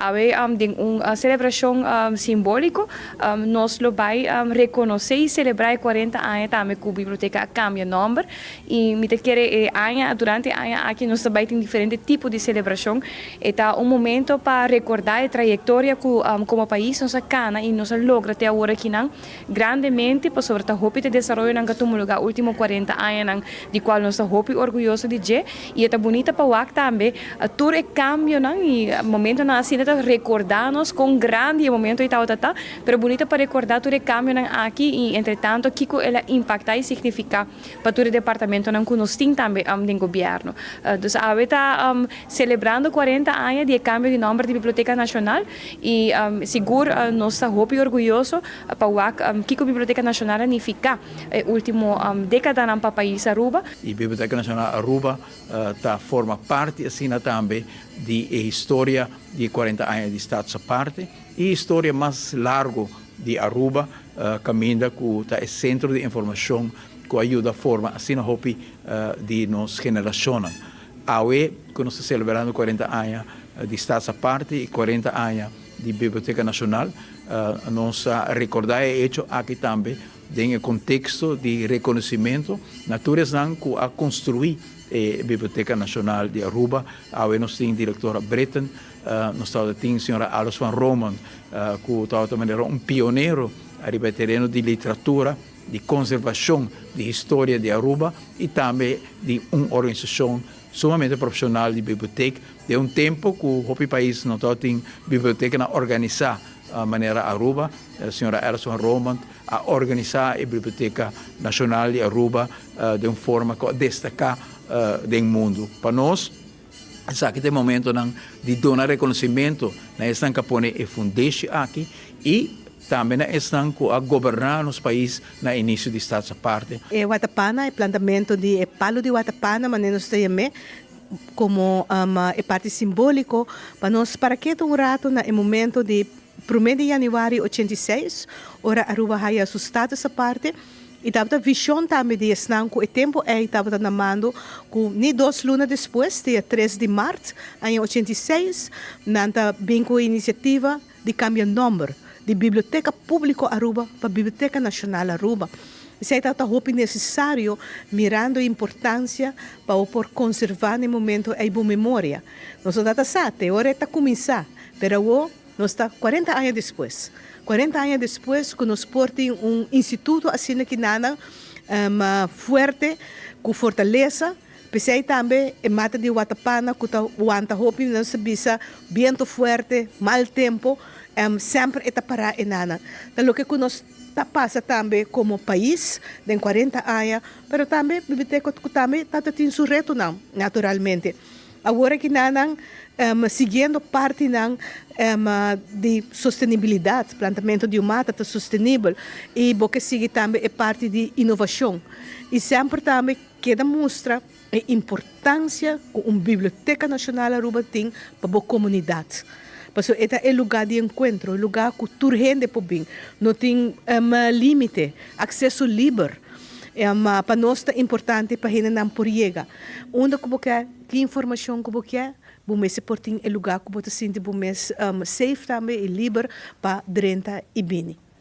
Ave tem uma celebração simbólica, nós lo vai reconhecer e celebrar 40 anos também com a biblioteca cambia nome e me te quer durante a ano aqui nós também tem diferentes tipos de celebração e tá momento para recordar a trajetória como país nós cana e nós logra até agora aqui não grandemente para sobre a hope de desenvolvimento nanga tumo lugar último 40 anos de qual nós hope orgulhoso de je e é bonita para o também tudo é cambio não e momento na assim tá recordar-nos com grande momento e tal pero bonita para recordar tudo é cambio não aqui e entretanto kiko ela impacta e significa para todo o departamento não que nós tem também do governo então a está celebrando 40 anos de cambio de nome de Biblioteca Nacional e seguro nós hope orgulhoso para o kiko Biblioteca Nacional significa último década no país Aruba e Biblioteca Nacional Aruba forma parte assim também de história de 40 anos de Estado parte e história mais largo de Aruba caminha com o centro de informação que ajuda a forma assim a hope de nos geração aue que nós celebrando 40 anos de Estado parte e 40 anos de Biblioteca Nacional nós recordar hecho aqui também em contexto de reconhecimento natureza que a construir a Biblioteca Nacional de Aruba aue nós temos diretora Breton nós temos a senhora Alice van Roman que também era pioneiro a terreno de literatura de conservação de história de Aruba e também de uma organização sumamente profissional de biblioteca de tempo que o país não tem biblioteca na organizar a maneira Aruba a senhora Alice van Roman a organizar a Biblioteca Nacional de Aruba de uma forma que destacar do mundo para nós esse tem momento de dar reconhecimento na estão que põe e fundeixe aqui e também estão a governar nos países no início de Estado parte. Watapana, o plantamento de palo de Watapana, mas nós temos como parte simbólico para nós para que um rato no momento de 1 de janeiro de 86, ora Aruba haya assustado essa parte e estava a visão também de estar com o tempo estava namando com nem 2 lunas depois, dia 3 de março em 86, nanta bem com a iniciativa de cambiar nome de Biblioteca Pública Aruba para Biblioteca Nacional Aruba. Isso é muito necessário, mirando a importância para por conservar no momento a boa memória. Nós estamos agora está começar, mas nós está 40 anos depois. 40 anos depois, que nós portamos instituto assim que nada forte, com fortaleza, pensei também em mata de Watapana, que está o não se bisa, vento forte, mal tempo, sempre está parar em nada. Então, o que nós passa também como país, de 40 anos, mas também a biblioteca também tem seu reto, não, naturalmente. Agora que nada, seguindo parte de sustentabilidade, plantamento de mata sustentável, e porque sigue também parte de inovação. E sempre também queda mostra a importância que uma Biblioteca Nacional Aruba tem para a comunidade. Porque este é o lugar de encontro, o lugar que toda gente pode vir. Não tem limite, acesso livre. Para nós é importante para a gente não por chegar. Onde que informação que você se pode ter lugar que você se sente safe também e livre para dentro e bem.